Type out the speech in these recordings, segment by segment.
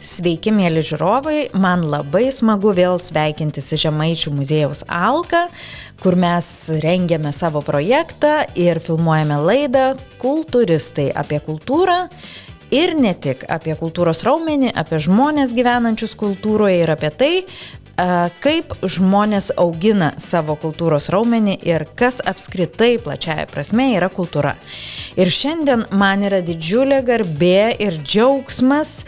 Sveiki, mėly žiūrovai, man labai smagu vėl sveikintis į Žemaičių muziejaus Alką, kur mes rengiame savo projektą ir filmuojame laidą Kultūristai apie kultūrą ir ne tik apie kultūros raumenį, apie žmonės gyvenančius kultūroje ir apie tai, kaip žmonės augina savo kultūros raumenį ir kas apskritai plačiaja prasme yra kultūra. Ir šiandien man yra didžiulė garbė ir džiaugsmas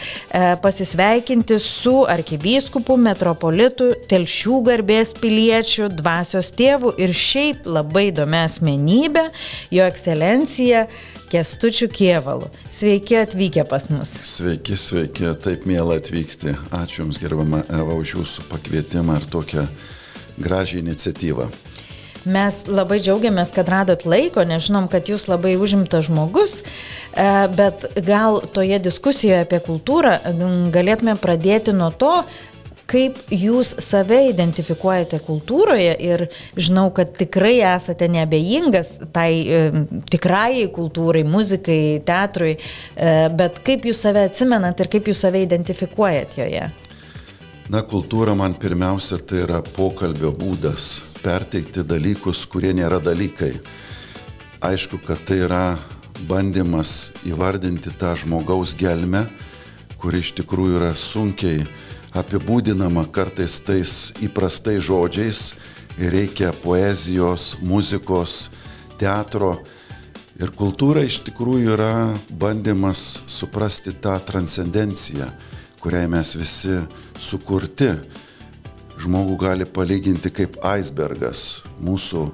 pasisveikinti su arkivyskupu, metropolitu, Telšių garbės piliečiu, dvasios tėvu ir šiaip labai įdomia asmenybė, jo ekscelencija Kęstučiu Kėvalu. Sveiki atvykę pas mus. Sveiki, taip miela atvykti. Ačiū Jums, gerbama Eva, už Jūsų pakvietimą ir tokią gražią iniciatyvą. Mes labai džiaugiamės, kad radot laiko, nes žinom, kad Jūs labai užimtas žmogus, bet gal toje diskusijoje apie kultūrą galėtume pradėti nuo to, kaip Jūs save identifikuojate kultūroje ir žinau, kad tikrai esate neabejingas tai tikrajai kultūrai, muzikai, teatrui, bet kaip Jūs save atsimenat ir kaip Jūs save identifikuojat joje? Na, kultūra man pirmiausia tai yra pokalbio būdas, perteikti dalykus, kurie nėra dalykai. Aišku, kad tai yra bandymas įvardinti tą žmogaus gelmę, kuri iš tikrųjų yra sunkiai apibūdinama kartais tais įprastais žodžiais ir reikia poezijos, muzikos, teatro. Ir kultūra iš tikrųjų yra bandymas suprasti tą transcendenciją, kuriai mes visi sukurti. Žmogų gali palyginti kaip aisbergas. Mūsų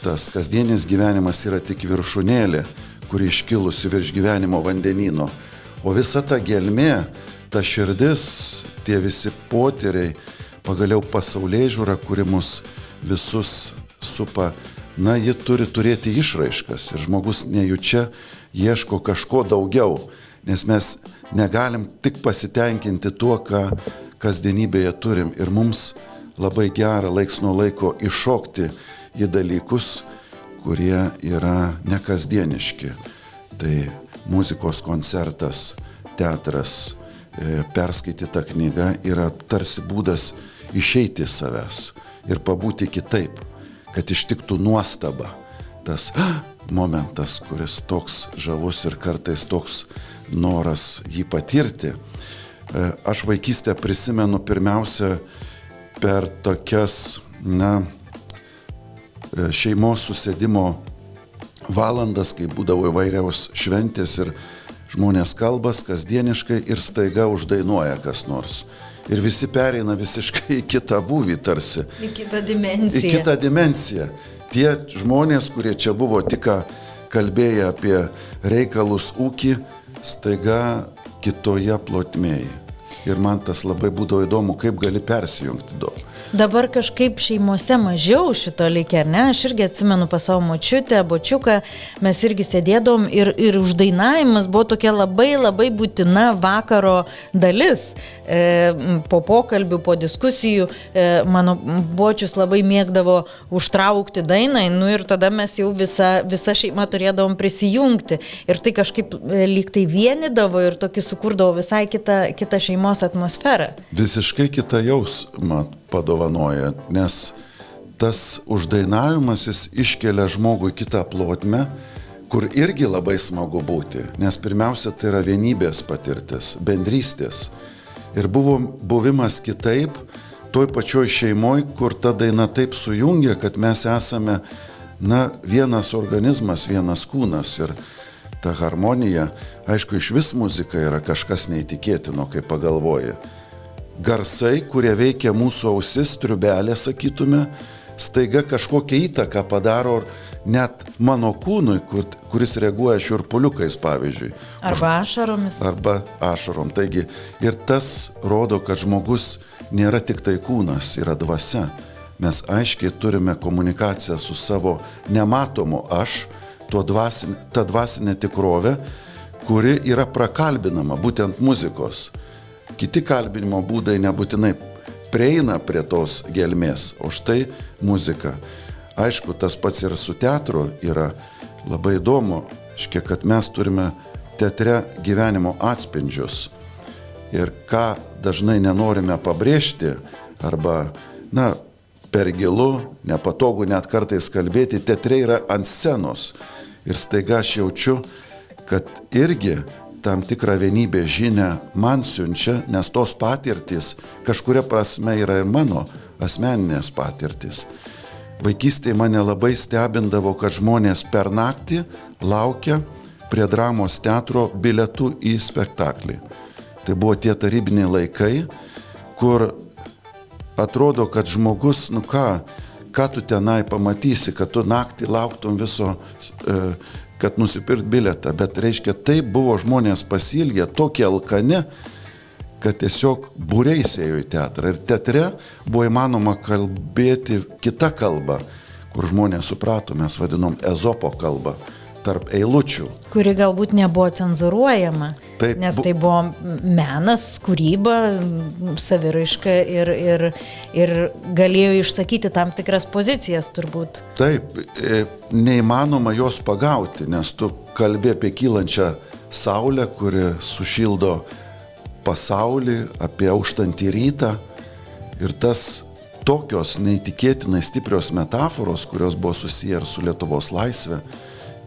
tas kasdienis gyvenimas yra tik viršūnėlė, kuri iškilusi virš gyvenimo vandenyno. O visa ta gelmė, ta širdis, tie visi potyriai, pagaliau pasaulėžiūra, kuri mus visus supa, na, ji turi turėti išraiškas ir žmogus nejučia ieško kažko daugiau, nes mes negalim tik pasitenkinti tuo, ką kasdienybėje turim ir mums labai gera laiks nuo laiko iššokti į dalykus, kurie yra nekasdieniški. Tai muzikos koncertas, teatras, perskaityta knyga yra tarsi būdas išeiti iš savęs ir pabūti kitaip, kad ištiktų nuostaba. Tas momentas, kuris toks žavus ir kartais toks noras jį patirti. Aš vaikystę prisimenu pirmiausia per tokias, šeimos susėdimo valandas, kai būdavo įvairiaus šventės ir žmonės kalbas kasdieniškai ir staiga uždainuoja kas nors. Ir visi pereina visiškai į kitą būvį tarsi. Į kitą dimensiją. Į kitą dimensiją. Tie žmonės, kurie čia buvo tik kalbėję apie reikalus ūkį, staiga kitoje plotmėje. Ir man tas labai būdavo įdomu, kaip gali persijungti daug. Dabar kažkaip šeimose mažiau šito likę, ar ne? Aš irgi atsimenu pas savo močiutę, bočiuką, mes irgi sėdėdom ir uždainavimas buvo tokia labai būtina vakaro dalis. Po pokalbių, po diskusijų, mano bočius labai mėgdavo užtraukti dainą, ir tada mes jau visa šeima turėdavom prisijungti. Ir tai kažkaip lyg tai vienydavo ir tokį sukurdavo visai kitą šeimos atmosferą. Visiškai kitą jausmą padovanoja, nes tas uždainavimas jis iškelia žmogų į kitą plotmę, kur irgi labai smagu būti, nes pirmiausia tai yra vienybės patirtis, bendrystės. Ir buvo buvimas kitaip, toj pačioj šeimoj, kur ta daina taip sujungia, kad mes esame, vienas organizmas, vienas kūnas. Ir ta harmonija, aišku, iš vis muzika yra kažkas neįtikėtino, kai pagalvoji. Garsai, kurie veikia mūsų ausis, triubelė, sakytume, staiga kažkokią įtaką padaro net mano kūnui, kuris reaguoja šiurpuliukais, pavyzdžiui. Arba ašaromis. Arba ašarom. Taigi, ir tas rodo, kad žmogus nėra tik tai kūnas, yra dvasia. Mes aiškiai turime komunikaciją su savo nematomu aš, ta dvasinė tikrovė, kuri yra prakalbinama, būtent muzikos. Kiti kalbinimo būdai nebūtinai prieina prie tos gelmės, o štai muzika. Aišku, tas pats ir su teatru yra labai įdomu, kad mes turime teatre gyvenimo atspindžius. Ir ką dažnai nenorime pabrėžti, arba, per gilu, nepatogu net kartais kalbėti, teatre yra ant scenos. Ir staiga aš jaučiu, kad irgi tam tikrą vienybę žinią man siunčia, nes tos patirtys kažkuria prasme yra ir mano asmeninės patirtys. Vaikystėje mane labai stebindavo, kad žmonės per naktį laukia prie dramos teatro bilietų į spektaklį. Tai buvo tie tarybiniai laikai, kur atrodo, kad žmogus, ką tu tenai pamatysi, kad tu naktį lauktum viso, kad nusipirkt bilietą. Bet reiškia, tai buvo žmonės pasiilgę, tokie alkani, kad tiesiog būriais ėjo į teatrą. Ir teatre buvo įmanoma kalbėti kitą kalbą, kur žmonės suprato, mes vadinom Ezopo kalbą, tarp eilučių. Kuri galbūt nebuvo cenzuruojama, Taip, nes tai buvo menas, kūryba, saviraiška ir galėjo išsakyti tam tikras pozicijas turbūt. Taip, neįmanoma jos pagauti, nes tu kalbė apie kylančią saulę, kuri sušildo pasaulį, apie auštantį rytą. Ir tas tokios neįtikėtinai stiprios metaforos, kurios buvo susiję ir su Lietuvos laisvė.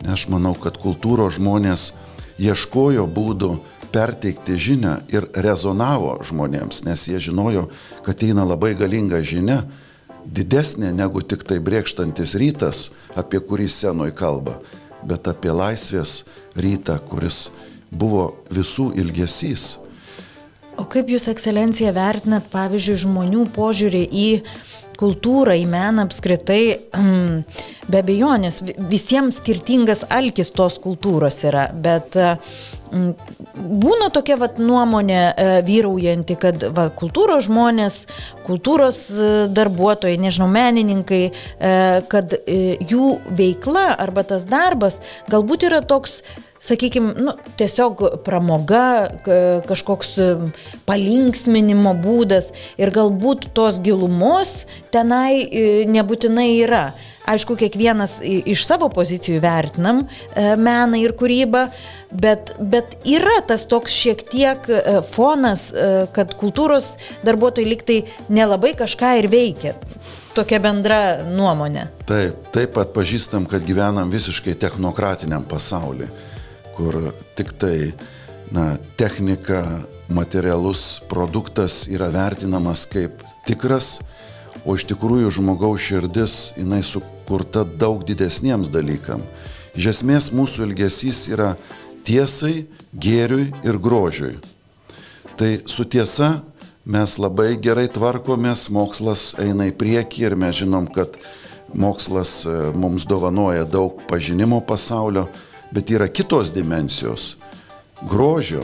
Nes aš manau, kad kultūros žmonės ieškojo būdų perteikti žinią ir rezonavo žmonėms, nes jie žinojo, kad eina labai galinga žinia, didesnė negu tik tai brėkštantis rytas, apie kurį scenoj kalba, bet apie laisvės rytą, kuris buvo visų ilgesys. O kaip jūs, ekscelencija, vertinat, pavyzdžiui, žmonių požiūrį į kultūrą, į meną apskritai? Be abejonės, visiems skirtingas alkis tos kultūros yra, bet būna tokia nuomonė vyraujanti, kad kultūros žmonės, kultūros darbuotojai, nežinau, menininkai, kad jų veikla arba tas darbas galbūt yra toks, sakykime, tiesiog pramoga, kažkoks palinksminimo būdas ir galbūt tos gilumos tenai nebūtinai yra. Aišku, kiekvienas iš savo pozicijų vertinam meną ir kūrybą, bet yra tas toks šiek tiek fonas, kad kultūros darbuotojai liktai nelabai kažką ir veikia. Tokia bendra nuomonė. Taip pat pažįstam, kad gyvenam visiškai technokratiniam pasaulyje, kur tik tai technika, materialus produktas yra vertinamas kaip tikras, o iš tikrųjų žmogaus širdis, jinai sukurta daug didesniems dalykam. Iš esmės mūsų ilgesys yra tiesai, gėriui ir grožiui. Tai su tiesa mes labai gerai tvarkomės, mokslas eina į priekį ir mes žinom, kad mokslas mums dovanoja daug pažinimo pasaulio, bet yra kitos dimensijos grožio,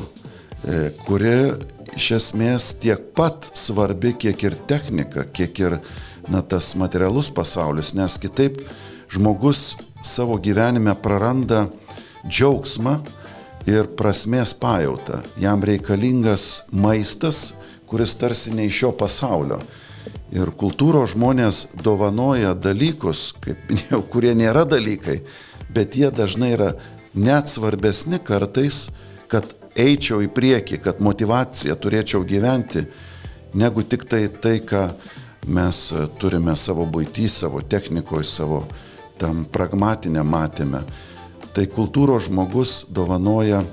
kuri iš esmės tiek pat svarbi, kiek ir technika, kiek ir tas materialus pasaulis, nes kitaip žmogus savo gyvenime praranda džiaugsmą ir prasmės pajautą. Jam reikalingas maistas, kuris tarsi ne iš šio pasaulio. Ir kultūros žmonės dovanoja dalykus, kaip minėjau, kurie nėra dalykai, bet jie dažnai yra net svarbesni kartais, kad eičiau į priekį, kad motyvaciją turėčiau gyventi, negu tik tai, ką mes turime savo buitį, savo technikoje, savo tam pragmatinę matymę. Tai kultūros žmogus dovanoja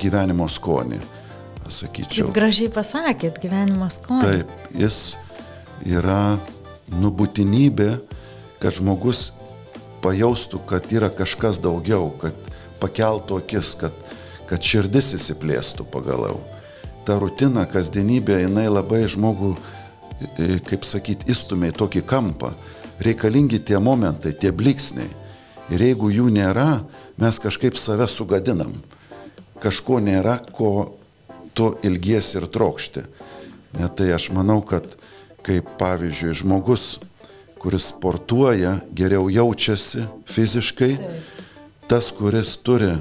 gyvenimo skonį, sakyčiau. Kaip gražiai pasakėt, gyvenimo skonį. Taip, jis yra būtinybė, kad žmogus pajaustų, kad yra kažkas daugiau, kad pakeltų akis, kad širdis įsiplėstų pagaliau. Ta rutina, kasdienybė, jinai labai žmogų, kaip sakyti, įstumia į tokį kampą. Reikalingi tie momentai, tie bliksniai. Ir jeigu jų nėra, mes kažkaip save sugadinam. Kažko nėra, ko tu ilgiesi ir trokšti. Tai aš manau, kad kaip pavyzdžiui žmogus, kuris sportuoja, geriau jaučiasi fiziškai, tas, kuris turi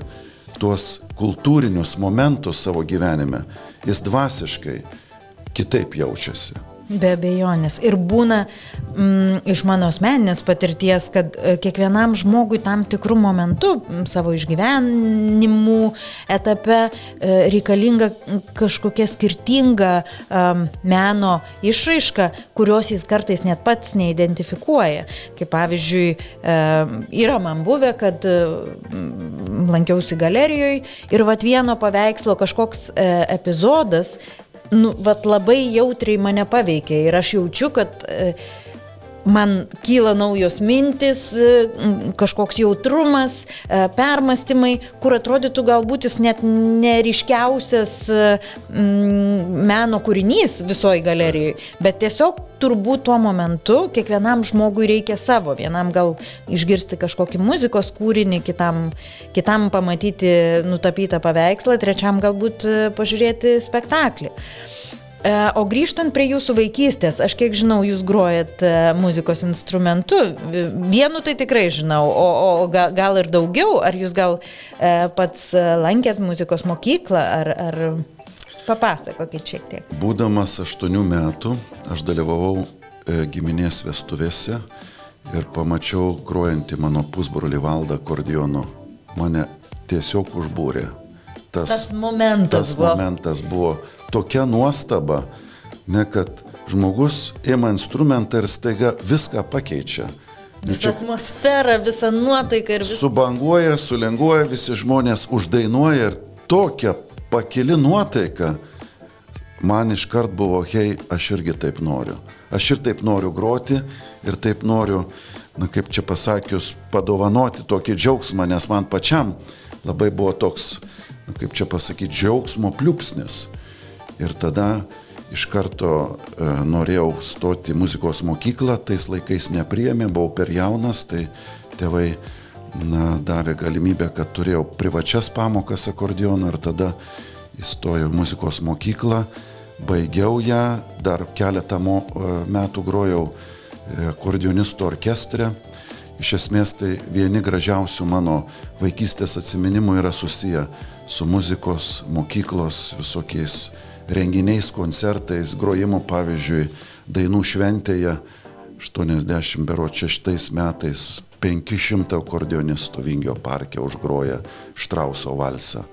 tuos kultūrinius momentus savo gyvenime, jis dvasiškai kitaip jaučiasi. Be abejonės. Ir būna iš mano asmeninės patirties, kad kiekvienam žmogui tam tikrų momentų savo išgyvenimų etape reikalinga kažkokia skirtinga meno išraiška, kurios jis kartais net pats neidentifikuoja. Kaip pavyzdžiui, yra man buvę, kad lankiausi galerijoje ir vat vieno paveikslo kažkoks epizodas vat labai jautriai mane paveikė ir aš jaučiu, kad man kyla naujos mintis, kažkoks jautrumas, permastymai, kur atrodytų galbūt jis net neryškiausias meno kūrinys visoje galerijoje, bet tiesiog turbūt tuo momentu kiekvienam žmogui reikia savo, vienam gal išgirsti kažkokį muzikos kūrinį, kitam pamatyti nutapytą paveikslą, trečiam galbūt pažiūrėti spektaklį. O grįžtant prie jūsų vaikystės, aš kiek žinau, jūs grojat muzikos instrumentu, vienu tai tikrai žinau, o gal ir daugiau, ar jūs gal pats lankėt muzikos mokyklą, ar papasakokit šiek tiek. Būdamas 8 metų, aš dalyvavau giminės vestuvėse ir pamačiau grojantį mano pusbrolį Valdą akordeonu. Mane tiesiog užbūrė. Tas momentas buvo tokia nuostaba, ne kad žmogus ima instrumentą ir staiga viską pakeičia. Visą atmosferą, visą nuotaiką ir subanguoja, sulinguoja, visi žmonės uždainuoja ir tokia pakili nuotaika. Man iškart buvo, hei, aš irgi taip noriu. Aš ir taip noriu groti ir taip noriu, kaip čia pasakius, padovanoti tokį džiaugsmą, nes man pačiam labai buvo toks, kaip čia pasakyti, džiaugsmo pliūpsnis. Ir tada iš karto norėjau stoti į muzikos mokyklą, tais laikais nepriėmė, buvau per jaunas, tai tėvai davė galimybę, kad turėjau privačias pamokas akordeono ir tada įstojau į muzikos mokyklą, baigiau ją, dar keletą metų grojau akordeonistų orkestre. Iš esmės tai vieni gražiausių mano vaikystės atsiminimų yra susiję su muzikos mokyklos visokiais renginiais, koncertais, grojimu, pavyzdžiui, dainų šventėje 86 metais 500 akordeonistų Vingio parke užgroja Štrauso valsą.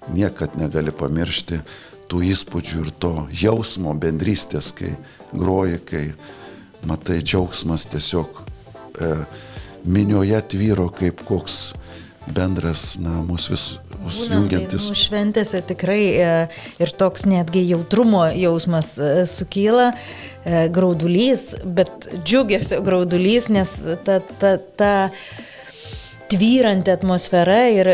Niekad negali pamiršti tų įspūdžių ir to jausmo bendrystės, kai groji, kai matai džiaugsmas tiesiog minioje tvyro kaip koks bendras, mūsų visus jungiantis. Dainų šventėse tikrai ir toks netgi jautrumo jausmas sukyla, graudulys, bet džiugesio graudulys, nes ta tvyranti atmosfera ir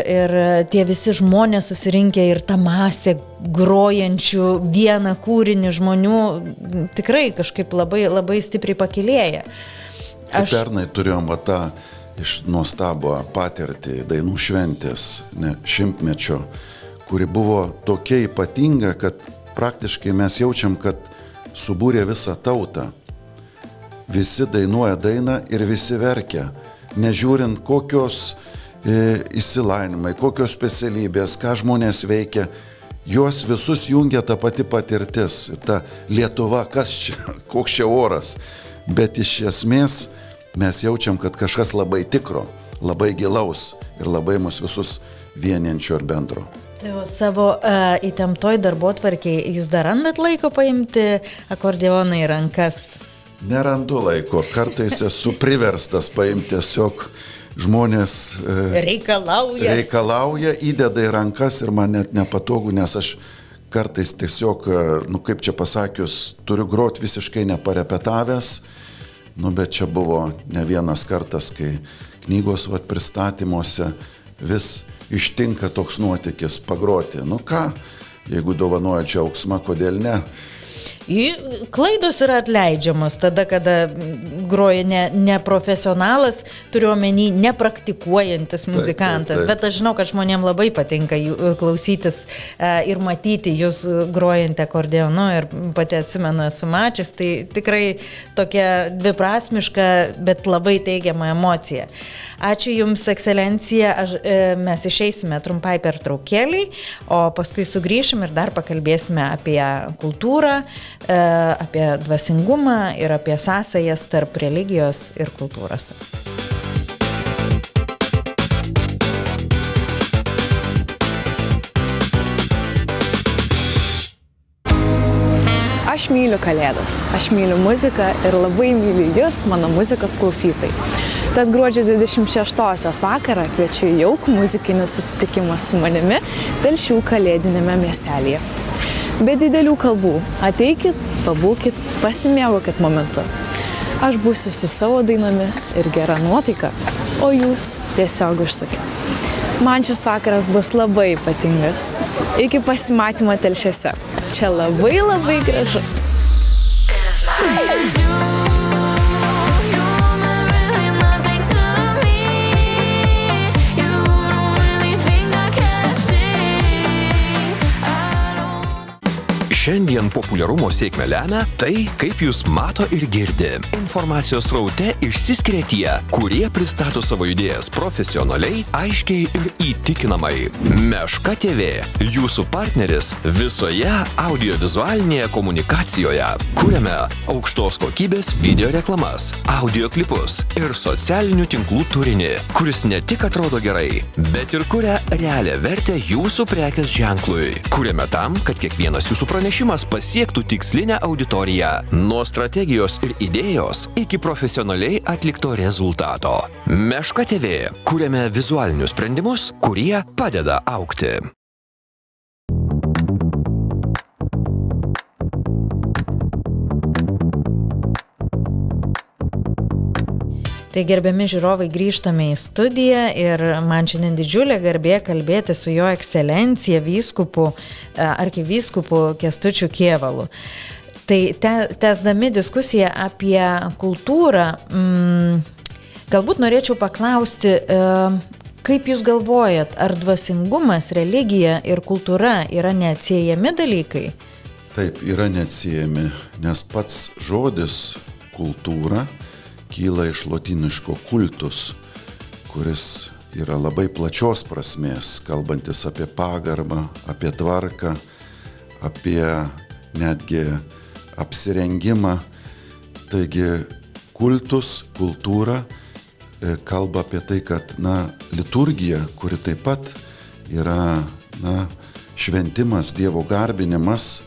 tie visi žmonės susirinkę ir ta masė grojančių vieną kūrinį žmonių tikrai kažkaip labai, labai stipriai pakilėja. Pernai turėjom tą iš nuostabų patirtį dainų šventės, šimtmečio, kuri buvo tokia ypatinga, kad praktiškai mes jaučiam, kad subūrė visą tautą. Visi dainuoja dainą ir visi verkia, nežiūrint kokios išsilavinimai, kokios specialybės, ką žmonės veikia, juos visus jungia ta pati patirtis, ta Lietuva, kas čia, koks čia oras, bet iš esmės mes jaučiam, kad kažkas labai tikro, labai gilaus ir labai mus visus vieniančio ir bendro. Tai savo įtemptoj darbotvarkiai jūs dar randat laiko paimti akordeoną į rankas? Nerandu laiko, kartais esu priverstas paimti, tiesiog žmonės reikalauja, įdeda į rankas ir man net nepatogu, nes aš kartais tiesiog, kaip čia pasakius, turiu groti visiškai neparepetavęs. Bet čia buvo ne vienas kartas, kai knygos pristatymuose vis ištinka toks nuotykis pagroti. Ką, jeigu dovanoja džiaugsmą, kodėl ne? Klaidos yra atleidžiamos tada, kada groja ne profesionalas, turiu omeny nepraktikuojantis muzikantas, taip. Bet aš žinau, kad žmonėms labai patinka klausytis ir matyti jūs grojantį akordeonu ir pati atsimenu esu mačius, tai tikrai tokia dviprasmiška, bet labai teigiama emocija. Ačiū Jums, ekscelencija, mes išeisime trumpai per traukėlį, o paskui sugrįšim ir dar pakalbėsime apie kultūrą, apie dvasingumą ir apie sąsajas tarp religijos ir kultūros. Aš myliu Kalėdas, aš myliu muziką ir labai myliu jūs, mano muzikos klausytojai. Tad gruodžio 26-osios vakarą kviečiu į jaukų muzikinį susitikimą su manimi Telšių kalėdinėme miestelyje. Be didelių kalbų, ateikit, pabūkit, pasimėgaukit momentu. Aš būsiu su savo dainomis ir gera nuotaika, o jūs tiesiog užsakit. Man šis vakaras bus labai ypatingas. Iki pasimatymo Telšiuose. Čia labai labai gražu. Šiandien populiarumo sėkmę lemia tai, kaip jūs mato ir girdi. Informacijos sraute išsiskiria tie, kurie pristato savo idėjas profesionaliai, aiškiai ir įtikinamai. Meška TV – jūsų partneris visoje audiovizualinėje komunikacijoje. Kuriame aukštos kokybės video reklamas, audio klipus ir socialinių tinklų turinį, kuris ne tik atrodo gerai, bet ir kuria realią vertę jūsų prekės ženklui. Kuriame tam, kad kiekvienas jūsų pranešimas pasiektų tikslinę auditoriją. Nuo strategijos ir idėjos iki profesionaliai atlikto rezultato. Meška TV. Kuriame vizualinius sprendimus, kurie padeda augti. Tai gerbiami žiūrovai, grįžtame į studiją ir man šiandien didžiulė garbė kalbėti su jo ekscelencija vyskupu, arkivyskupu Kęstučiu Kėvalu. Tai tęsdami diskusiją apie kultūrą, galbūt norėčiau paklausti, kaip jūs galvojat, ar dvasingumas, religija ir kultūra yra neatsiejami dalykai? Taip, yra neatsiejami, nes pats žodis kultūra kyla iš lotyniško kultus, kuris yra labai plačios prasmės, kalbantis apie pagarbą, apie tvarką, apie netgi apsirengimą. Taigi kultus, kultūra kalba apie tai, kad liturgija, kuri taip pat yra šventimas, Dievo garbinimas,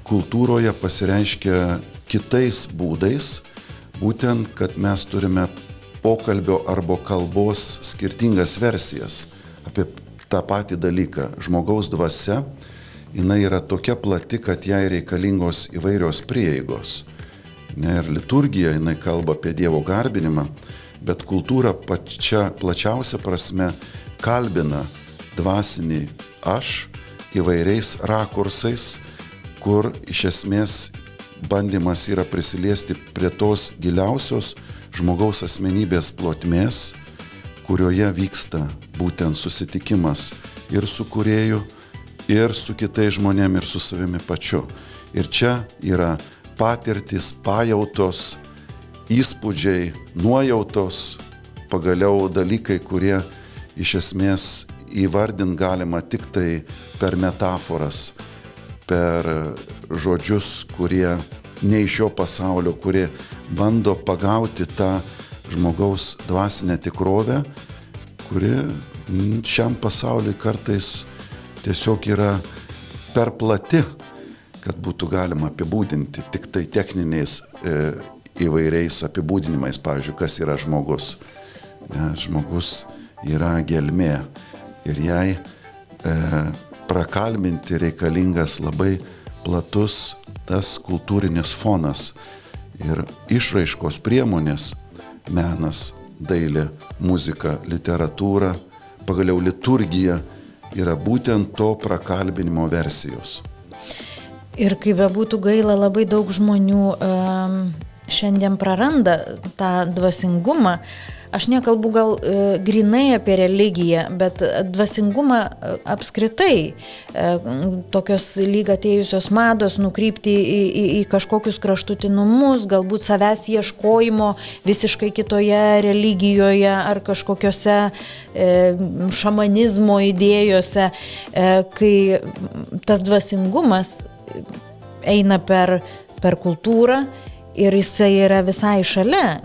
kultūroje pasireiškia kitais būdais, būtent, kad mes turime pokalbio arba kalbos skirtingas versijas apie tą patį dalyką. Žmogaus dvasia, jinai yra tokia plati, kad jai reikalingos įvairios prieigos. Ir liturgija, jinai kalba apie Dievo garbinimą, bet kultūra plačiausia prasme kalbina dvasinį aš įvairiais rakursais, kur iš esmės bandymas yra prisiliesti prie tos giliausios žmogaus asmenybės plotmės, kurioje vyksta būtent susitikimas ir su kūrėju, ir su kitais žmonėm, ir su savimi pačiu. Ir čia yra patirtis, pajautos, įspūdžiai, nuojautos, pagaliau dalykai, kurie iš esmės įvardint galima tik tai per metaforas, per žodžius, kurie ne iš šio pasaulio, kurie bando pagauti tą žmogaus dvasinę tikrovę, kuri šiam pasauliui kartais tiesiog yra per plati, kad būtų galima apibūdinti tik tai techniniais įvairiais apibūdinimais, pavyzdžiui, kas yra žmogus. Žmogus yra gelmė ir jai prakalbinti reikalingas labai platus tas kultūrinis fonas ir išraiškos priemonės, menas, dailė, muzika, literatūra, pagaliau liturgija yra būtent to prakalbinimo versijos. Ir kaip bebūtų gaila, labai daug žmonių šiandien praranda tą dvasingumą. Aš nekalbu gal grinai apie religiją, bet dvasingumą apskritai, tokios lyg atėjusios mados nukrypti į kažkokius kraštutinumus, galbūt savęs ieškojimo visiškai kitoje religijoje ar kažkokiose šamanizmo idėjose, kai tas dvasingumas eina per kultūrą ir jisai yra visai šalia.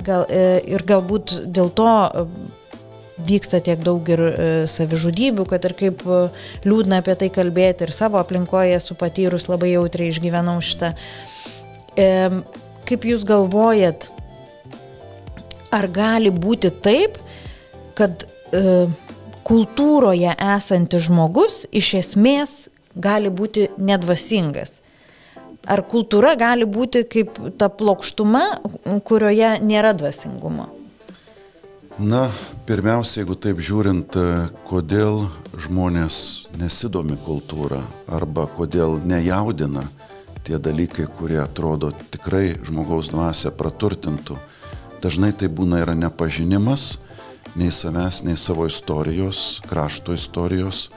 Ir galbūt dėl to vyksta tiek daug ir savižudybių, kad ir kaip liūdna apie tai kalbėti, ir savo aplinkoje esu patyrus, labai jautriai išgyvenau šitą. Kaip jūs galvojat, ar gali būti taip, kad kultūroje esantis žmogus iš esmės gali būti nedvasingas? Ar kultūra gali būti kaip ta plokštuma, kurioje nėra dvasingumo? Na, pirmiausia, jeigu taip žiūrint, kodėl žmonės nesidomi kultūrą arba kodėl nejaudina tie dalykai, kurie atrodo tikrai žmogaus dvasią praturtintų, dažnai tai būna yra nepažinimas nei savęs, nei savo istorijos, krašto istorijos.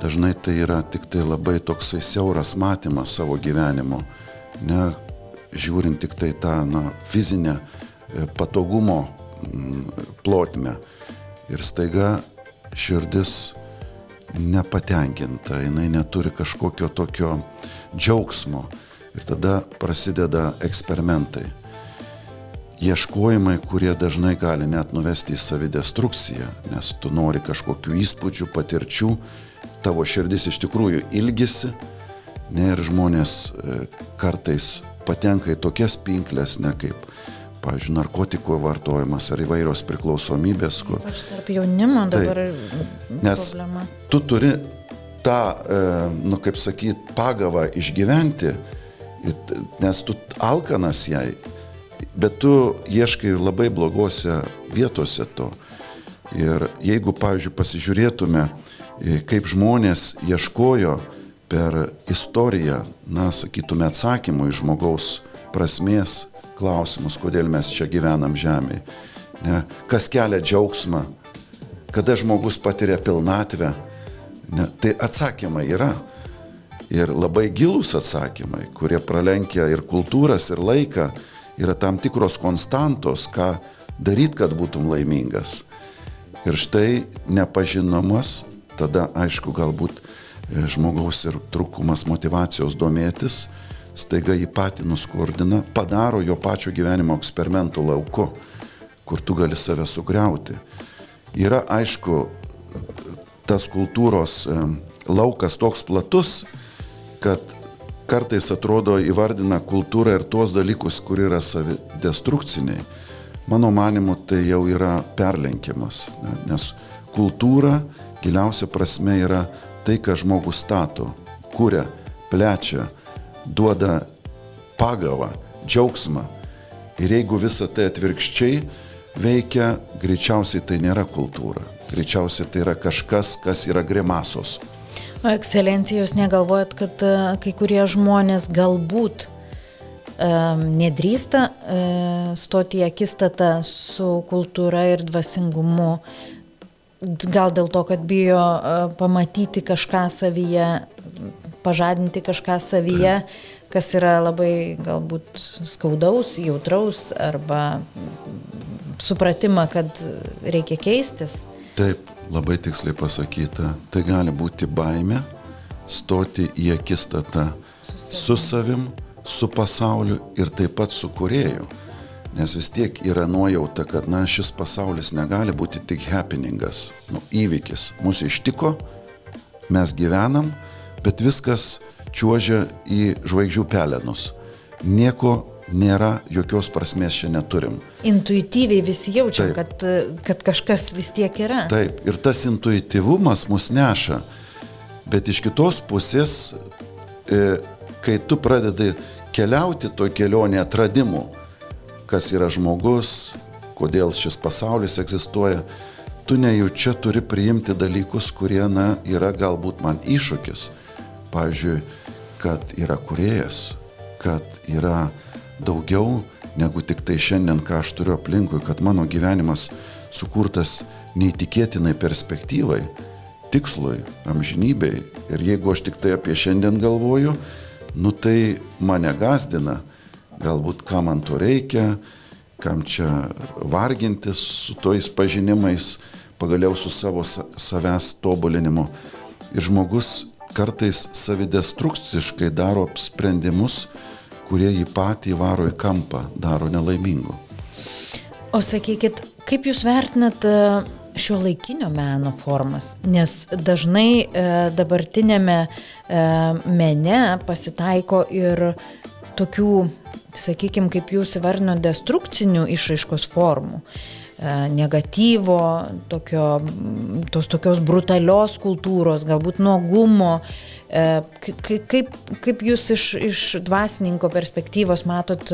Dažnai tai yra tik tai labai toksai siauras matymas savo gyvenimo, ne žiūrint tik tai tą fizinę patogumo plotmę. Ir staiga širdis nepatenkinta, jinai neturi kažkokio tokio džiaugsmo. Ir tada prasideda eksperimentai. Ieškojimai, kurie dažnai gali net nuvesti į savidestrukciją, nes tu nori kažkokių įspūdžių, patirčių, tavo širdis iš tikrųjų ilgisi, ne, ir žmonės kartais patenka į tokias pinkles, ne kaip, pavyzdžiui, narkotikų vartojimas ar įvairios priklausomybės. Aš tarp jaunimo dabar nes problema. Tu turi tą, kaip sakyt, pagavą išgyventi, nes tu alkanas jai, bet tu ieškai labai blogose vietose to. Ir jeigu, pavyzdžiui, pasižiūrėtume, kaip žmonės ieškojo per istoriją, sakytume, atsakymų į žmogaus prasmės klausimus, kodėl mes čia gyvenam žemėje. Ne? Kas kelia džiaugsmą, kada žmogus patiria pilnatvę. Ne? Tai atsakymai yra. Ir labai gilūs atsakymai, kurie pralenkia ir kultūras, ir laiką, yra tam tikros konstantos, ką daryti, kad būtum laimingas. Ir štai nepažinomas, tada aišku galbūt žmogaus ir trūkumas motyvacijos domėtis, staiga jį patį nuskurdina, padaro jo pačio gyvenimo eksperimentų lauku, kur tu gali save sugriauti. Yra, aišku, tas kultūros laukas toks platus, kad kartais atrodo įvardina kultūrą ir tuos dalykus, kur yra savidestrukciniai. Mano manimu, tai jau yra perlenkimas, nes kultūra giliausia prasme yra tai, ką žmogus stato, kuria, plečia, duoda pagavą, džiaugsmą. Ir jeigu visa tai atvirkščiai veikia, greičiausiai tai nėra kultūra. Greičiausiai tai yra kažkas, kas yra grimasos. O ekscelencijos, negalvojat, kad kai kurie žmonės galbūt nedrįsta stoti į akistatą su kultūra ir dvasingumu, gal dėl to, kad bijo pamatyti kažką savyje, pažadinti kažką savyje, kas yra labai galbūt skaudaus, jautraus, arba supratimą, kad reikia keistis? Taip, labai tiksliai pasakyta. Tai gali būti baimė stoti į akistatą su savim, su pasauliu ir taip pat su kūrėju. Nes vis tiek yra nuojauta, kad šis pasaulis negali būti tik happeningas, įvykis. Mūsų ištiko, mes gyvenam, bet viskas čiuožia į žvaigždžių pelenus. Nieko nėra, jokios prasmės čia neturim. Intuityviai visi jaučiam, kad kažkas vis tiek yra. Taip, ir tas intuityvumas mus neša. Bet iš kitos pusės, kai tu pradedi keliauti to kelionė atradimų, kas yra žmogus, kodėl šis pasaulis egzistuoja, tu nejučia turi priimti dalykus, kurie yra galbūt man iššūkis. Pavyzdžiui, kad yra kūrėjas, kad yra daugiau negu tik tai šiandien, ką aš turiu aplinkui, kad mano gyvenimas sukurtas neįtikėtinai perspektyvai, tikslui, amžinybei. Ir jeigu aš tik tai apie šiandien galvoju, tai mane gazdina. Galbūt kam man to reikia, kam čia vargintis su tojais pažinimais, pagaliau su savo savęs tobulinimu. Ir žmogus kartais savidestrukciškai daro sprendimus, kurie jį patį varo į kampą, daro nelaimingu. O sakykit, kaip jūs vertinat šiuolaikinio meno formas? Nes dažnai dabartinėme mene pasitaiko ir tokių, sakykime, kaip jūs įvardino, destrukcinių išraiškos formų. Negatyvo, tos tokios brutalios kultūros, galbūt nuogumo. Kaip jūs iš dvasininko perspektyvos matot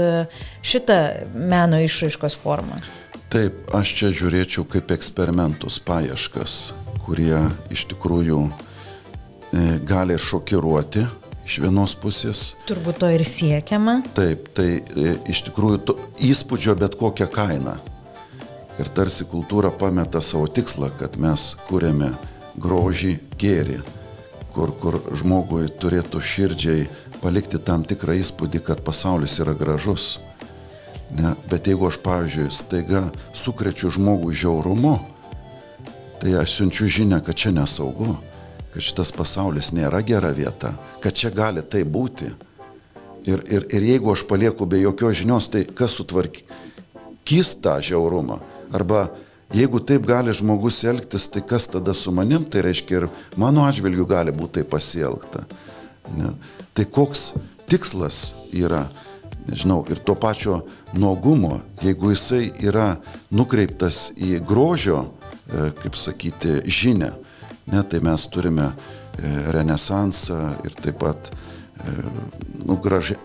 šitą meno išraiškos formą? Taip, aš čia žiūrėčiau kaip eksperimentus, paieškas, kurie iš tikrųjų gali šokiruoti iš vienos pusės. Turbūt to ir siekiama. Taip, tai iš tikrųjų įspūdžio bet kokią kainą. Ir tarsi kultūra pameta savo tikslą, kad mes kuriame grožį, gėrį, kur žmogui turėtų širdžiai palikti tam tikrą įspūdį, kad pasaulis yra gražus. Ne? Bet jeigu aš, pavyzdžiui, staiga sukrečiu žmogų žiaurumu, tai aš siunčiu žinią, kad čia nesaugu, kad šitas pasaulis nėra gera vieta, kad čia gali tai būti. Ir jeigu aš palieku be jokios žinios, tai kas sutvarkys tą žiaurumą? Arba jeigu taip gali žmogus elgtis, tai kas tada su manim, tai reiškia ir mano atžvilgiu gali būti tai pasielgta. Ne? Tai koks tikslas yra, nežinau, ir to pačio nuogumo, jeigu jisai yra nukreiptas į grožio, kaip sakyti, žinią, ne, tai mes turime renesansą ir taip pat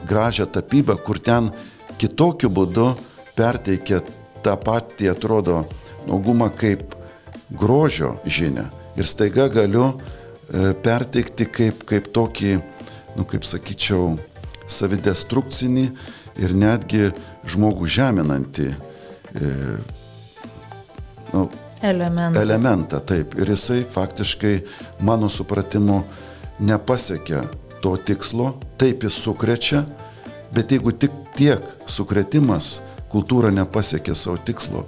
gražią tapybą, kur ten kitokiu būdu perteikia tą patį, atrodo, nuogumą kaip grožio žinią. Ir staiga galiu perteikti kaip tokį, kaip sakyčiau, savidestrukcinį ir netgi žmogų žeminantį elementą. Taip. Ir jisai faktiškai, mano supratimu, nepasiekia to tikslo, taip jis sukrečia, bet jeigu tik tiek sukretimas, kultūra nepasiekia savo tikslo,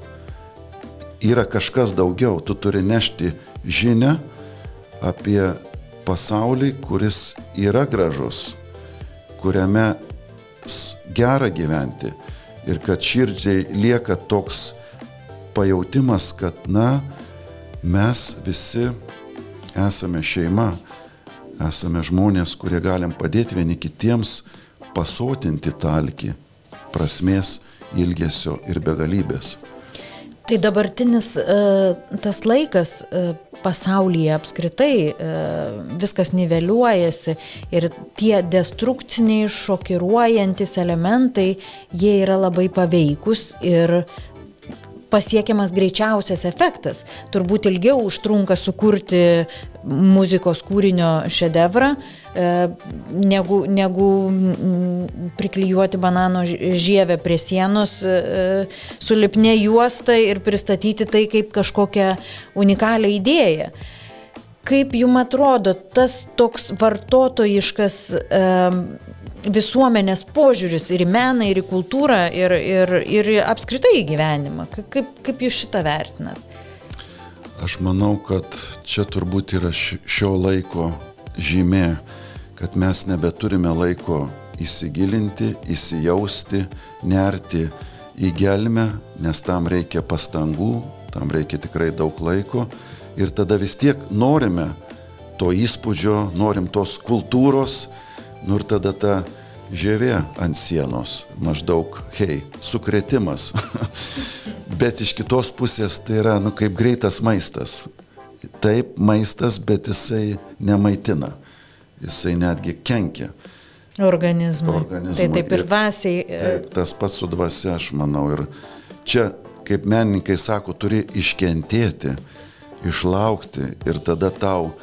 yra kažkas daugiau, tu turi nešti žinią apie pasaulį, kuris yra gražus, kuriame gera gyventi ir kad širdžiai lieka toks pajautimas, kad, mes visi esame šeima, esame žmonės, kurie galim padėti vieni kitiems pasotinti tą alkį prasmės, ilgesio ir begalybės. Tai dabartinis tas laikas pasaulyje apskritai viskas niveliuojasi ir tie destrukciniai, šokiruojantis elementai, jie yra labai paveikus ir pasiekiamas greičiausias efektas. Turbūt ilgiau užtrunka sukurti muzikos kūrinio šedevrą, negu priklijuoti banano žievę prie sienos su lipnia juosta ir pristatyti tai kaip kažkokią unikalią idėją. Kaip jums atrodo tas toks vartotojiškas visuomenės požiūris ir į meną, ir į kultūrą, ir apskritai į gyvenimą? Kaip jūs šitą vertinat? Aš manau, kad čia turbūt yra šio laiko žymė, kad mes nebeturime laiko įsigilinti, įsijausti, nerti į gelmę, nes tam reikia pastangų, tam reikia tikrai daug laiko ir tada vis tiek norime to įspūdžio, norim tos kultūros, ir tada ta žievė ant sienos, maždaug, sukretimas. Bet iš kitos pusės tai yra, kaip greitas maistas. Taip, maistas, bet jisai nemaitina. Jisai netgi kenkia organizmui. Tai taip ir dvasiai. Taip, tas pats su dvasia, aš manau. Ir čia, kaip menininkai sako, turi iškentėti, išlaukti ir tada tau,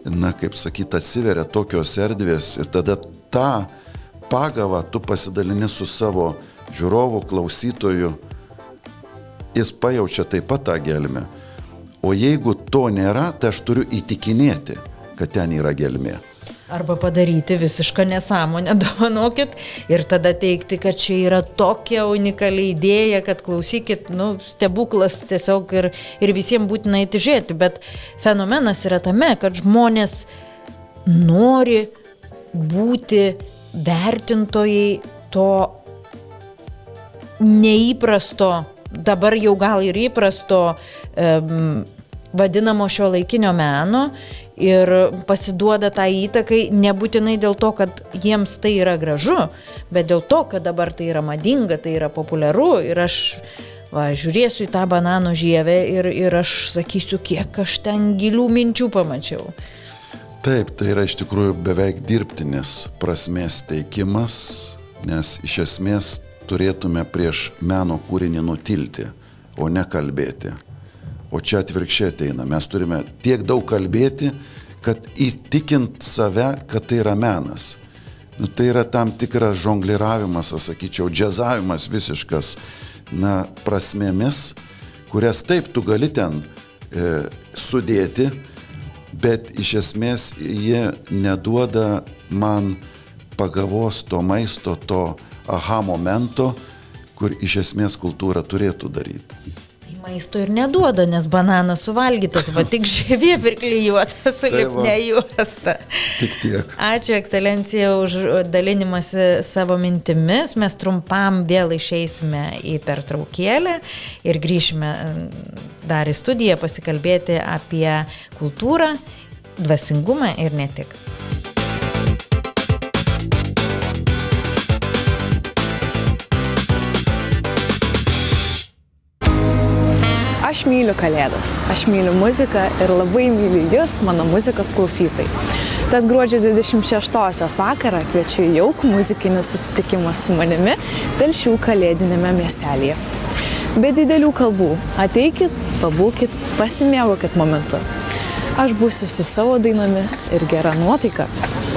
kaip sakyt, atsiveria tokios erdvės ir tada tą pagavą tu pasidalini su savo žiūrovu, klausytoju, jis pajaučia taip pat tą gelmę. O jeigu to nėra, tai aš turiu įtikinėti, kad ten yra gelmė. Arba padaryti visišką nesąmonę, dovanokit, ir tada teikti, kad čia yra tokia unikali idėja, kad klausykit, stebuklas tiesiog ir visiems būtina įtižėti. Bet fenomenas yra tame, kad žmonės nori būti vertintojai to neįprasto, dabar jau gal ir įprasto vadinamo šiuolaikinio meno ir pasiduoda tą įtakai nebūtinai dėl to, kad jiems tai yra gražu, bet dėl to, kad dabar tai yra madinga, tai yra populiaru ir aš žiūrėsiu į tą banano žievę ir aš sakysiu, kiek aš ten gilių minčių pamačiau. Taip, tai yra iš tikrųjų beveik dirbtinis prasmės teikimas, nes iš esmės turėtume prieš meno kūrinį nutilti, o ne kalbėti. O čia atvirkščiai ateina. Mes turime tiek daug kalbėti, kad įtikint save, kad tai yra menas. Tai yra tam tikras žongliravimas, aš sakyčiau, džiazavimas visiškas, prasmėmis, kurias taip tu gali ten sudėti, bet iš esmės jie neduoda man pagavos to maisto, to aha momento, kur iš esmės kultūra turėtų daryti. Maisto ir neduoda, nes bananas suvalgytas, va tik žievė priklijuota su lipne juosta. Tik tiek. Ačiū, ekscelencija, už dalinimąsi savo mintimis. Mes trumpam vėl išeisime į pertraukėlę ir grįšime dar į studiją pasikalbėti apie kultūrą, dvasingumą ir ne tik. Aš myliu Kalėdas, aš myliu muziką ir labai myliu jūs, mano muzikos klausytojai. Tad gruodžio 26-osios vakarą kviečiu į jaukų muzikinį susitikimą su manimi Telšių kalėdinėme miestelyje. Be didelių kalbų, ateikit, pabūkit, pasimėgaukit momentu. Aš būsiu su savo dainomis ir gera nuotaika,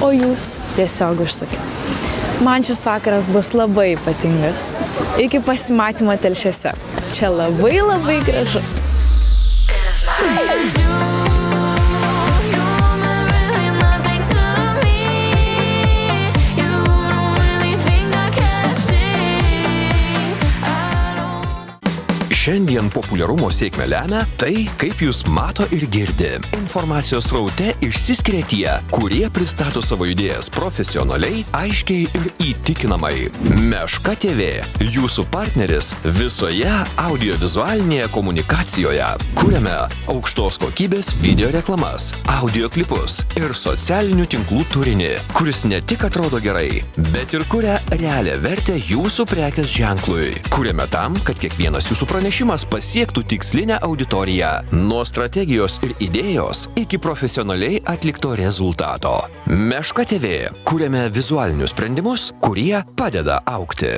o jūs tiesiog užsakit. Man šis vakaras bus labai ypatingas. Iki pasimatymo Telšiuose. Čia labai labai gražu. Šiandien populiarumo sėkmę lemia tai, kaip jūs mato ir girdi. Informacijos sraute išsiskiria tie, kurie pristato savo idėjas profesionaliai, aiškiai ir įtikinamai. Meška TV – jūsų partneris visoje audiovizualinėje komunikacijoje. Kuriame aukštos kokybės video reklamas, audio klipus ir socialinių tinklų turinį, kuris ne tik atrodo gerai, bet ir kuria realią vertę jūsų prekės ženklui. Kuriame tam, kad kiekvienas jūsų pranešimas pasiektų tikslinę auditoriją. Nuo strategijos ir idėjos iki profesionaliai atlikto rezultato. Meška TV. Kuriame vizualinius sprendimus, kurie padeda augti.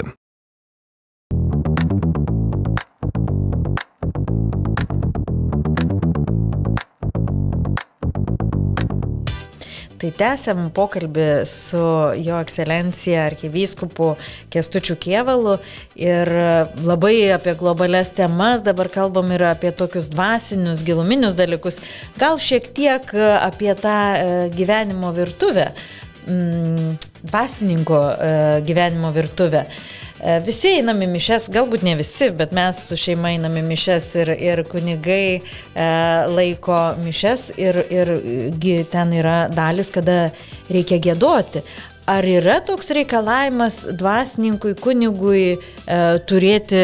Tai tęsiam pokalbį su jo ekscelencija arkivyskupu Kęstučiu Kėvalu ir labai apie globalias temas, dabar kalbam ir apie tokius dvasinius, giluminius dalykus, gal šiek tiek apie tą gyvenimo virtuvę, dvasininko gyvenimo virtuvę. Visi einam į mišes, galbūt ne visi, bet mes su šeima einam į mišes ir kunigai laiko mišes ir ten yra dalis, kada reikia giedoti. Ar yra toks reikalavimas dvasininkui, kunigui turėti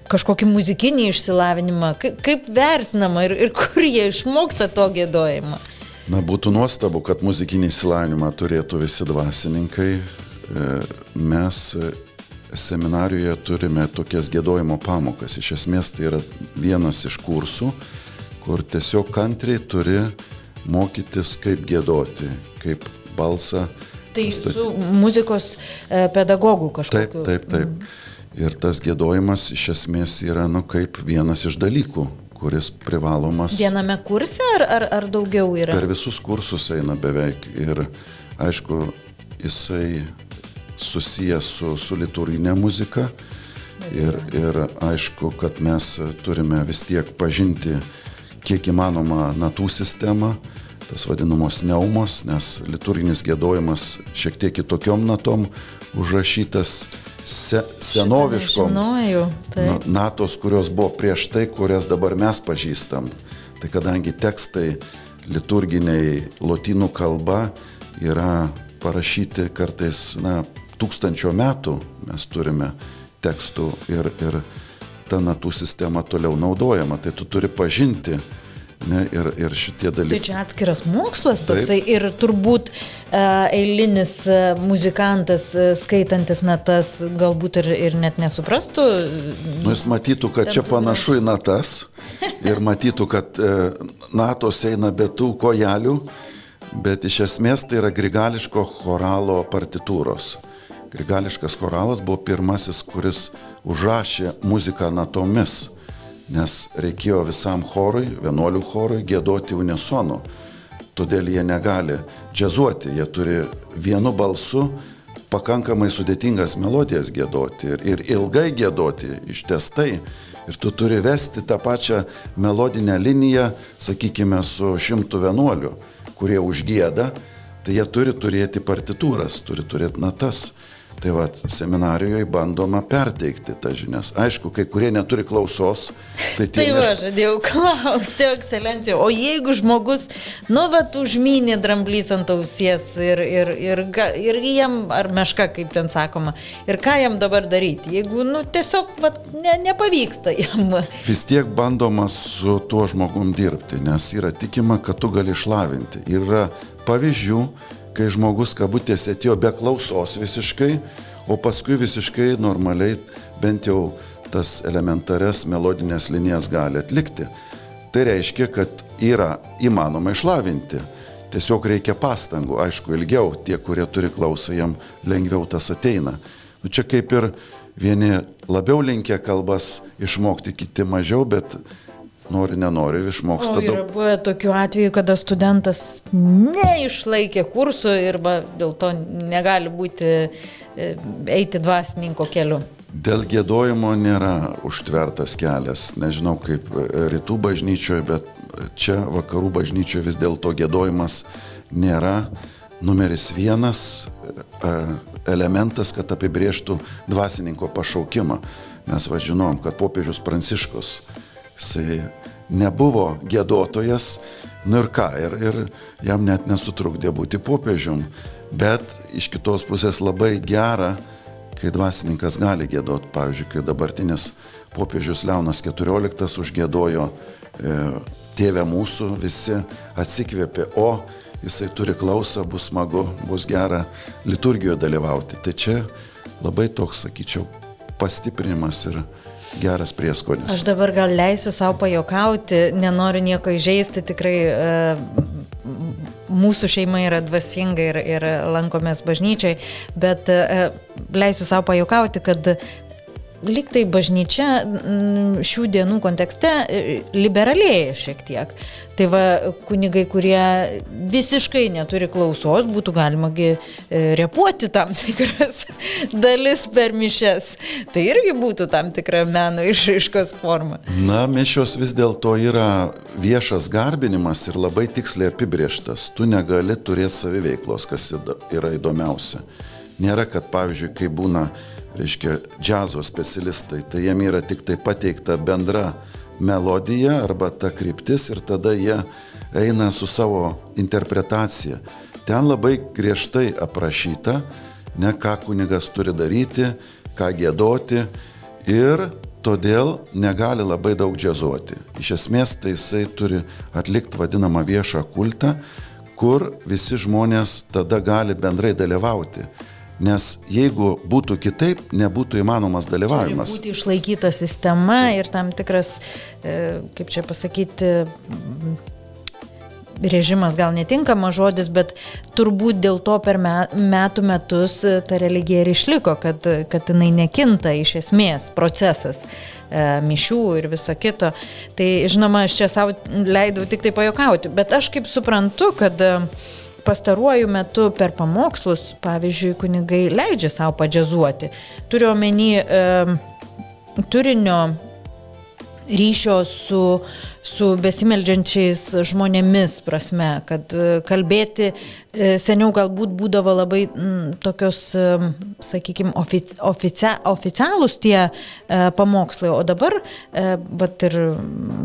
kažkokį muzikinį išsilavinimą? Kaip vertinama ir kur jie išmoksta to giedojimą? Būtų nuostabu, kad muzikinį išsilavinimą turėtų visi dvasininkai. Mes seminarijoje turime tokias giedojimo pamokas. Iš esmės tai yra vienas iš kursų, kur tiesiog kantriai turi mokytis, kaip giedoti, kaip balsą. Tai su muzikos pedagogų kažkokiu. Taip. Ir tas giedojimas iš esmės yra kaip vienas iš dalykų, kuris privalomas. Viename kurse ar daugiau yra? Per visus kursus eina beveik. Ir aišku, jisai susijęs su liturginė muzika ir aišku, kad mes turime vis tiek pažinti kiek įmanoma natų sistemą, tas vadinamos neumos, nes liturginis giedojimas šiek tiek kitokiom natom užrašytas senoviškom natos, kurios buvo prieš tai, kurias dabar mes pažįstam. Tai kadangi tekstai liturginiai lotynų kalba yra parašyti kartais 1000 metų mes turime tekstų ir ta natų sistema toliau naudojama, tai tu turi pažinti, ne, ir šitie dalykai. Tai čia atskiras mokslas toksai ir turbūt eilinis muzikantas skaitantis natas galbūt ir net nesuprastų. Jis matytų, kad čia panašu į natas ir matytų, kad natos eina be tų kojelių, bet iš esmės tai yra grigališko choralo partitūros. Grigališkas choralas buvo pirmasis, kuris užrašė muziką natomis, nes reikėjo visam chorui, vienuolių chorui giedoti unisonu. Todėl jie negali džiazuoti, jie turi vienu balsu pakankamai sudėtingas melodijas giedoti ir ilgai giedoti, ištęstai. Ir tu turi vesti tą pačią melodinę liniją, sakykime, su 100 vienuolių, kurie užgieda, tai jie turi turėti partitūras, turi turėti natas. Tai va, seminarijoje bandoma perteikti tas žinias. Aišku, kai kurie neturi klausos, tai tie... Tai va, žadėjau klausti, ekscelencija, o jeigu žmogus, užmynė dramblys ant ausies ir jam, ar meška, kaip ten sakoma, ir ką jam dabar daryti, jeigu, tiesiog, nepavyksta jam. Vis tiek bandoma su tuo žmogum dirbti, nes yra tikima, kad tu gali išlavinti. Yra pavyzdžių, kai žmogus kabutėse atėjo be klausos visiškai, o paskui visiškai normaliai bent jau tas elementarias melodinės linijas gali atlikti. Tai reiškia, kad yra įmanoma išlavinti. Tiesiog reikia pastangų, aišku, ilgiau, tie, kurie turi klausą, jam lengviau tas ateina. Čia kaip ir vieni labiau linkę kalbas išmokti, kiti mažiau, bet nenori, išmoksta daug. Yra buvę tokių atvejų, kada studentas neišlaikė kursų ir dėl to negali eiti dvasininko keliu. Dėl giedojimo nėra užtvertas kelias. Nežinau, kaip rytų bažnyčioje, bet čia vakarų bažnyčioje vis dėlto giedojimas nėra numeris 1 elementas, kad apibrėžtų dvasininko pašaukimą. Mes žinom, kad popiežius Pranciškus, jisai nebuvo giedotojas, ir jam net nesutrukdė būti popiežium. Bet iš kitos pusės labai gera, kai dvasininkas gali giedoti. Pavyzdžiui, kai dabartinis popiežius Leonas XIV užgiedojo Tėve mūsų, visi atsikvėpė, jisai turi klausą, bus smagu, bus gera liturgijoje dalyvauti. Tai čia labai toks, sakyčiau, pastiprinimas ir geras prieskonis. Aš dabar gal leisiu savo pajokauti, nenoriu nieko įžeisti, tikrai mūsų šeima yra dvasinga ir lankomės bažnyčiai, bet leisiu savo pajokauti, kad lyg tai bažnyčia šių dienų kontekste liberalėja šiek tiek. Tai kunigai, kurie visiškai neturi klausos, būtų galimagi repuoti tam tikras dalis per mišias. Tai irgi būtų tam tikra meno išraiškos forma. Mišios vis dėlto yra viešas garbinimas ir labai tiksliai apibrėžtas. Tu negali turėti saviveiklos, kas yra įdomiausia. Nėra, kad pavyzdžiui, kai būna džiazo specialistai, tai jiem yra tik tai pateikta bendra melodija arba ta kryptis ir tada jie eina su savo interpretacija. Ten labai griežtai aprašyta, ką kunigas turi daryti, ką giedoti ir todėl negali labai daug džiazuoti. Iš esmės tai jisai turi atlikti vadinamą viešą kultą, kur visi žmonės tada gali bendrai dalyvauti. Nes jeigu būtų kitaip, nebūtų įmanomas dalyvavimas. Turi būti išlaikyta sistema ir tam tikras, kaip čia pasakyti, režimas gal netinkamas žodis, bet turbūt dėl to per metų metus ta religija ir išliko, kad jinai nekinta iš esmės procesas mišių ir viso kito. Tai žinoma, aš čia savo leidau tik tai pajokauti, bet aš kaip suprantu, kad pastaruoju metu per pamokslus, pavyzdžiui, kunigai leidžia savo padžiazuoti. Turiu omeny turinio ryšio su besimeldžiančiais žmonėmis prasme, kad kalbėti seniau galbūt būdavo labai tokios, sakykime, oficialūs tie pamokslai, o dabar vat ir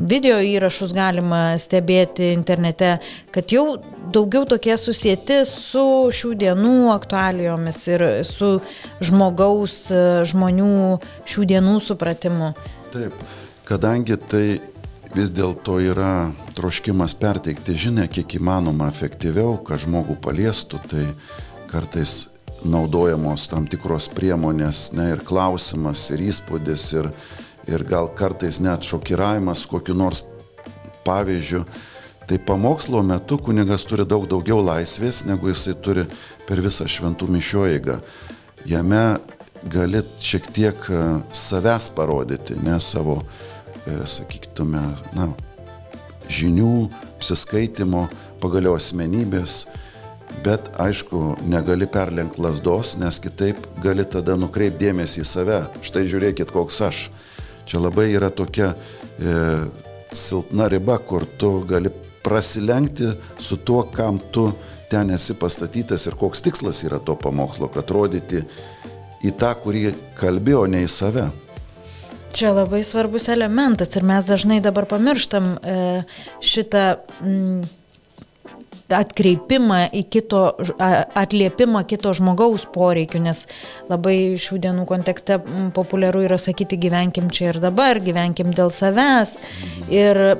video įrašus galima stebėti internete, kad jau daugiau tokie susieti su šių dienų aktualijomis ir su žmonių šių dienų supratimu. Taip. Kadangi tai vis dėlto yra troškimas perteikti žinią kiek įmanoma efektyviau, kad žmogų paliestų, tai kartais naudojamos tam tikros priemonės, ne, ir klausimas, ir įspūdis, ir gal kartais net šokiravimas kokiu nors pavyzdžiu. Tai pamokslo metu kunigas turi daug daugiau laisvės, negu jisai turi per visą šventų mišių eigą. Jame gali šiek tiek savęs parodyti, ne savo, sakytume, žinių, apsiskaitimo, pagaliau asmenybės, bet aišku, negali perlenkti lazdos, nes kitaip gali tada nukreipti dėmesį į save. Štai žiūrėkit, koks aš. Čia labai yra tokia silpna riba, kur tu gali prasilenkti su tuo, kam tu ten esi pastatytas ir koks tikslas yra to pamokslo, kad rodyti į tą, kurį kalbėjo, ne į save. Čia labai svarbus elementas ir mes dažnai dabar pamirštam šitą atkreipimą į atliepimą kito žmogaus poreikių, nes labai šių dienų kontekste populiaru yra sakyti gyvenkim čia ir dabar, gyvenkim dėl savęs. Ir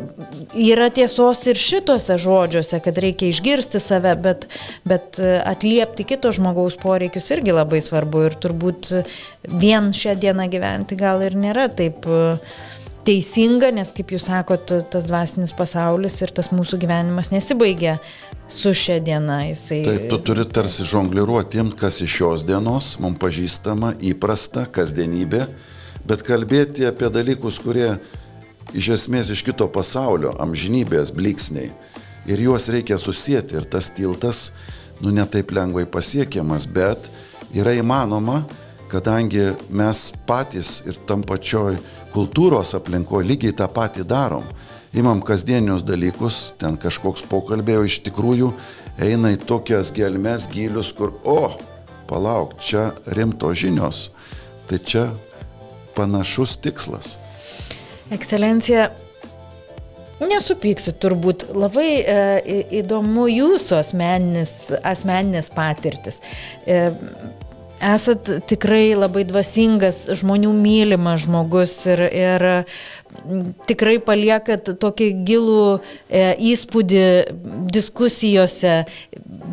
yra tiesos ir šitose žodžiuose, kad reikia išgirsti save, bet atliepti kito žmogaus poreikius irgi labai svarbu ir turbūt vien šią dieną gyventi gal ir nėra taip teisinga, nes kaip jūs sakot, tas dvasinis pasaulis ir tas mūsų gyvenimas nesibaigia su šia diena. Taip, tu turi tarsi žongliruoti tiem, kas iš šios dienos, mums pažįstama, įprasta, kasdienybė, bet kalbėti apie dalykus, kurie iš esmės iš kito pasaulio, amžinybės blyksniai. Ir juos reikia susijęti ir tas tiltas, ne taip lengvai pasiekiamas, bet yra įmanoma, kadangi mes patys ir tam pačioj kultūros aplinkoje lygiai tą patį darom. Imam kasdienius dalykus, ten kažkoks pokalbėjo, iš tikrųjų eina į tokias gelmes gilius, kur, palauk, čia rimto žinios. Tai čia panašus tikslas. Ekscelencija, nesupyksit turbūt, labai įdomu jūsų asmeninės patirtis. Esat tikrai labai dvasingas, žmonių mylimas žmogus ir tikrai paliekat tokį gilų įspūdį diskusijose.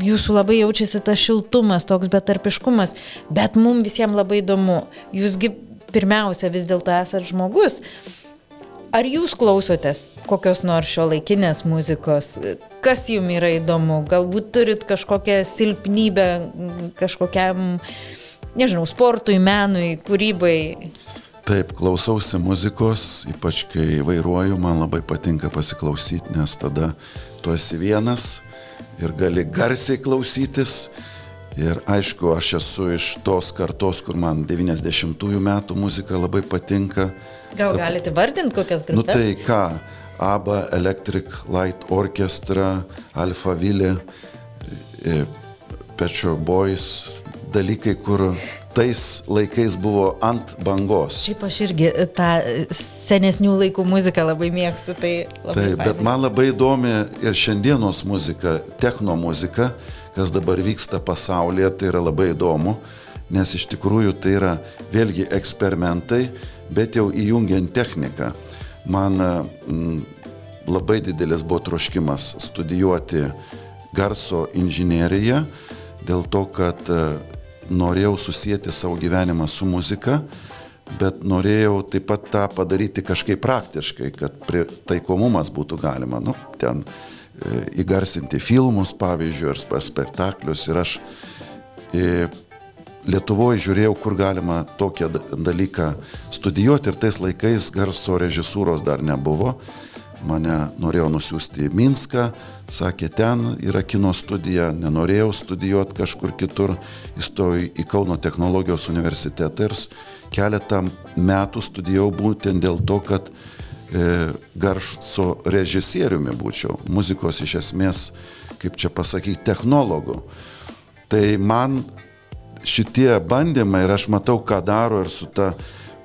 Jūsų labai jaučiasi tas šiltumas, toks betarpiškumas, bet mums visiems labai įdomu. Jūsgi pirmiausia vis dėlto esat žmogus. Ar jūs klausotės kokios nors šiuolaikinės muzikos? Kas jums yra įdomu? Galbūt turit kažkokią silpnybę kažkokiam, nežinau, sportui, menui, kūrybai? Taip, klausausi muzikos, ypač kai vairuoju, man labai patinka pasiklausyti, nes tada tu esi vienas ir gali garsiai klausytis. Ir aišku, aš esu iš tos kartos, kur man 90-ųjų metų muzika labai patinka. Gal galite vardinti kokias grupės? Tai ką, ABBA, Electric Light Orchestra, Alphaville, Pet Shop Boys, dalykai, kur tais laikais buvo ant bangos. Šiaip aš irgi tą senesnių laikų muziką labai mėgstu, tai labai Taip, bet man labai įdomi ir šiandienos muzika, techno muzika, kas dabar vyksta pasaulyje, tai yra labai įdomu, nes iš tikrųjų tai yra vėlgi eksperimentai, bet jau įjungiant techniką. Man labai didelis buvo troškimas studijuoti garso inžineriją, dėl to, kad norėjau susijęti savo gyvenimą su muzika, bet norėjau taip pat tą padaryti kažkaip praktiškai, kad taikomumas būtų galima. Ten įgarsinti filmus, pavyzdžiui, ar spektaklius. Ir aš Lietuvoje žiūrėjau, kur galima tokią dalyką studijuoti, ir tais laikais garso režisūros dar nebuvo. Mane norėjo nusiųsti į Minską, sakė, ten yra kino studija, nenorėjau studijuoti kažkur kitur, įstojau į Kauno technologijos universitetą ir keletą metų studijavau būtent dėl to, kad garso režisieriumi būčiau, muzikos iš esmės, kaip čia pasakyti, technologų. Tai man šitie bandymai ir aš matau, ką daro ir su ta,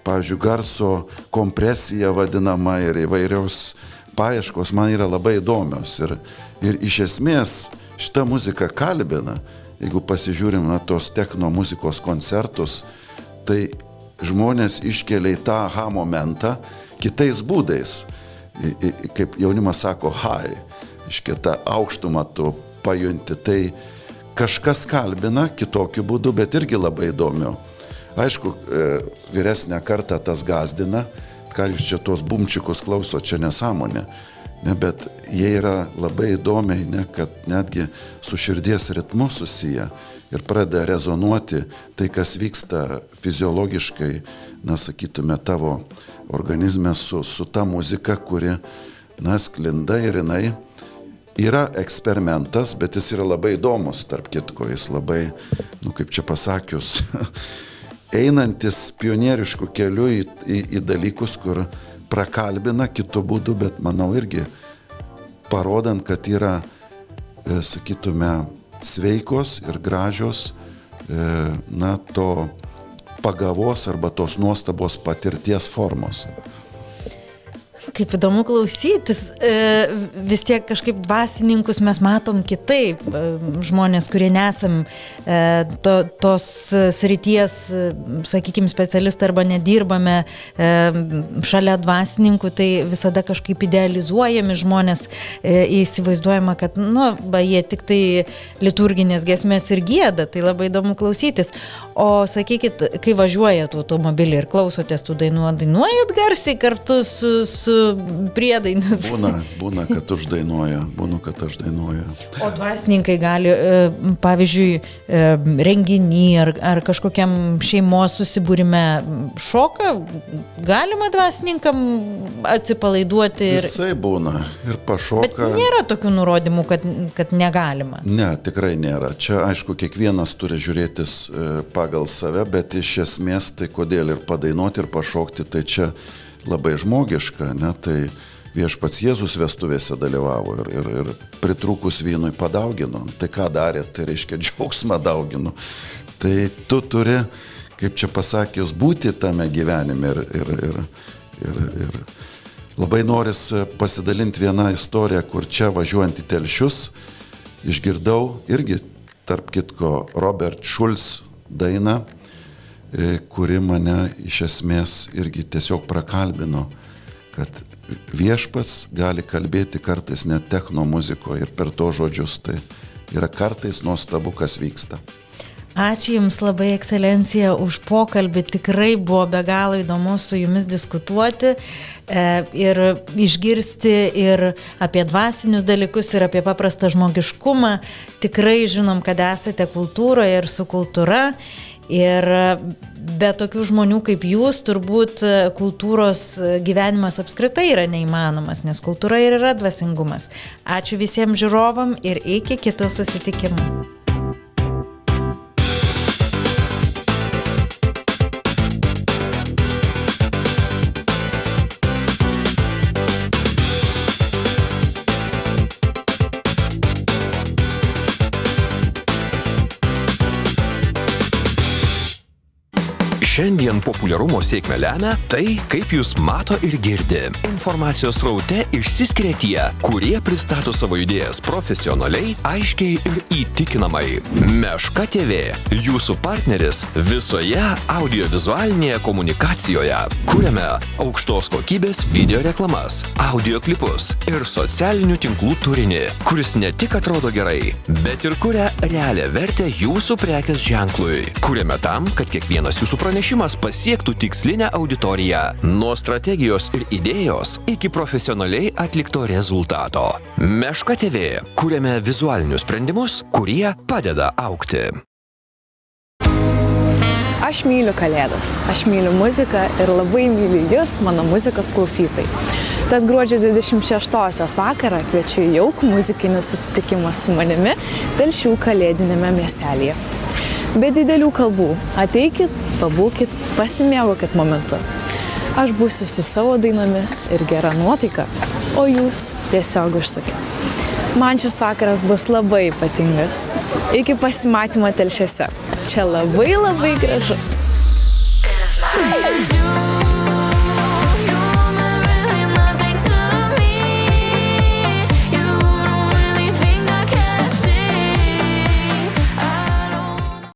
pavyzdžiui, garso kompresija vadinama ir įvairiaus paieškos man yra labai įdomios. Ir iš esmės šita muzika kalbina, jeigu pasižiūrim na tos techno muzikos koncertus, tai žmonės iškelia į tą aha momentą kitais būdais. Kaip jaunimas sako, high, iškia tą aukštumą tu pajunti. Tai kažkas kalbina kitokiu būdu, bet irgi labai įdomiu. Aišku, vyresnę kartą tas gazdina, ką jūs čia tos bumčiukus klauso, čia nesąmonė. Ne, bet jie yra labai įdomiai, ne, kad netgi su širdies ritmu susiję ir pradeda rezonuoti tai, kas vyksta fiziologiškai, na, sakytume, tavo organizme su ta muzika, kuri, na, sklinda ir jinai yra eksperimentas, bet jis yra labai įdomus, tarp kitko, jis labai, nu, kaip čia pasakius, einantis pionieriškų kelių į dalykus, kur prakalbina kitų būdų, bet manau irgi parodant, kad yra, sakytume, sveikos ir gražios, na, to pagavos arba tos nuostabos patirties formos. Kaip įdomu klausytis, vis tiek kažkaip dvasininkus mes matom kitaip, žmonės, kurie nesam tos srities, sakykime, specialistai arba nedirbame šalia dvasininkų, tai visada kažkaip idealizuojami žmonės, įsivaizduojama, kad, nu, jie tik tai liturginės giesmės ir gieda, tai labai įdomu klausytis. O sakykit, kai važiuojat automobilį ir klausotės tų dainų, dainuojat garsiai kartu su priedainius? Būna, kad uždainuoja, kad aš dainuoju. O dvasininkai gali, pavyzdžiui, renginį ar kažkokiam šeimos susibūrime šoka, galima dvasininkam atsipalaiduoti? Visai būna ir pašoka. Bet nėra tokių nurodymų, kad negalima? Ne, tikrai nėra. Čia, aišku, kiekvienas turi žiūrėtis pagal save, bet iš esmės tai kodėl ir padainuoti, ir pašokti, tai čia labai žmogiška, ne? Tai viešpats Jėzus vestuvėse dalyvavo ir pritrūkus vynui padaugino. Tai ką darė, tai reiškia džiaugsmą daugino. Tai tu turi, kaip čia pasakius, būti tame gyvenime ir labai noris pasidalinti vieną istoriją, kur čia važiuojant į Telšius išgirdau irgi, tarp kitko, Robert Schulz dainą, kuri mane iš esmės irgi tiesiog prakalbino, kad viešpats gali kalbėti kartais net techno muzikoje ir per to žodžius, tai yra kartais nuostabu, kas vyksta. Ačiū Jums labai, ekscelencija, už pokalbį. Tikrai buvo be galo įdomu su Jumis diskutuoti ir išgirsti ir apie dvasinius dalykus, ir apie paprastą žmogiškumą. Tikrai žinom, kad esate kultūroje ir su kultūra. Ir be tokių žmonių kaip jūs, turbūt kultūros gyvenimas apskritai yra neįmanomas, nes kultūra ir yra dvasingumas. Ačiū visiems žiūrovam ir iki kitų susitikimų. Šiandien populiarumo sėkmę lemia tai, kaip jūs mato ir girdi. Informacijos sraute išsiskiria tie, kurie pristato savo idėjas profesionaliai, aiškiai ir įtikinamai. Meška TV – jūsų partneris visoje audiovizualinėje komunikacijoje. Kuriame aukštos kokybės video reklamas, audio klipus ir socialinių tinklų turinį, kuris ne tik atrodo gerai, bet ir kuria realią vertę jūsų prekės ženklui. Kuriame tam, kad kiekvienas jūsų pranešimas pasiektų tikslinę auditoriją. Nuo strategijos ir idėjos iki profesionaliai atlikto rezultato. Meška TV. Kuriame vizualinius sprendimus, kurie padeda augti. Aš myliu Kalėdas, aš myliu muziką ir labai myliu Jūs, mano muzikos klausytojai. Tad gruodžio 26-osios vakarą kviečiu į jaukų muzikinį susitikimą su manimi Telšių kalėdinėme miestelyje. Be didelių kalbų, ateikit, pabūkit, pasimėgaukit momentu. Aš būsiu su savo dainomis ir gera nuotaika, o jūs tiesiog užsakė. Man šis vakaras bus labai ypatingas. Iki pasimatymo Telšiuose. Čia labai gražu.